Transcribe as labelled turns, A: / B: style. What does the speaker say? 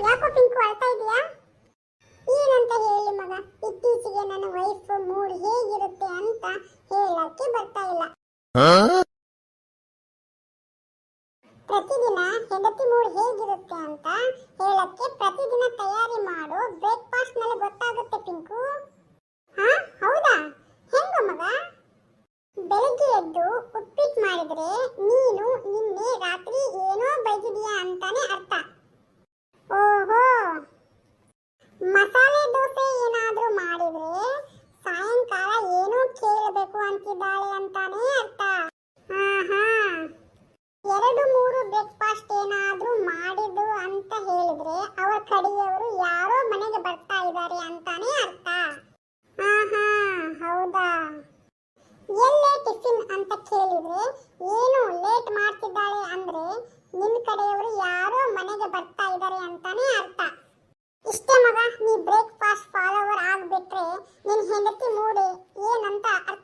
A: ಯಾಕೋ ಪಿಂಕು ಅಳ್ತಾ ಇದೀಯಾ? ಏನಂತ ಹೇಳಿ ಮಗ, ಇತ್ತೀಚೆಗೆ ನನ್ನ ವೈಫ್ ಮೂಡ್ ಹೇಗಿರುತ್ತೆ ಅಂತ ಹೇಳಕ್ಕೆ ಬರ್ತಾ ಇಲ್ಲ. ಪ್ರತಿದಿನ ಹೆಂಡತಿ ಮೂಡ್ ಹೇಗಿರುತ್ತೆ ಅಂತ ಹೇಳಕ್ಕೆ ಪ್ರತಿದಿನ ತಯಾರಿ ಮಾಡೋ ಬ್ರೇಕ್ಫಾಸ್ಟ್ ನಲ್ಲಿ ಗೊತ್ತಾಗುತ್ತೆ ಪಿಂಕು. ಹಾ ಹೌದಾ? ಹೆಂಗ ಮಗ? ಬೆಳಿಗ್ಗೆ ಎದ್ದು ಉಪ್ಪಿಟ್ಟು ಮಾಡಿದ್ರೆ ನೀನು ನಿನ್ನೆ ರಾತ್ರಿ ಏನೋ ಬೈದಿದೀಯಾ ಅಂತಾನೆ ಅರ್ಥ. ಓಹೋ, ಮಸಾಲೆ ದೋಸೆ ಏನಾದ್ರೂ ಮಾಡಿದ್ರೆ ಸಾಯಂಕಾಲ ಏನೋ ಕೇಳಬೇಕು ಅಂತಿದ್ದಾಳೆ ಅಂತಾನೆ ಅರ್ಥ. ಹಾ, ಎರಡು ಮೂರು ಬ್ರೇಕ್ಫಾಸ್ಟ್ ಏನಾದ್ರೂ ಮಾಡಿದ್ದು ಅಂತ ಹೇಳಿದ್ರೆ ಅವರ ಕಡೆಯವರು ಯಾರೋ ಮನೆಗೆ ಬರ್ತಾ ಇದ್ದಾರೆ ಅಂತಾನೆ ಅರ್ಥ. ಹಾ ಹೌದಾ? ಎಲ್ಲೇ ಟಿಫಿನ್ ಅಂತ ಕೇಳಿದ್ರೆ ಏನು ಲೇಟ್ ಮಾಡ್ತಿದ್ದಾಳೆ ಅಂದ್ರೆ ನಿನ್ನ ಕಡೆಯವರು ಯಾರೋ ಮನೆಗೆ ಬರ್ತಾ ಇದ್ದಾರೆ ಅಂತಾನೆ ಅರ್ಥ. ಇಷ್ಟೇ ಮಗ, ನೀ ಬ್ರೇಕ್ಫಾಸ್ಟ್ ಫಾಲೋವರ್ ಆಗ್ಬಿಟ್ರೆ ನಿನ್ ಹೆಂಡತಿ ಮೂಡ್ ಏನಂತ ಅರ್ಥ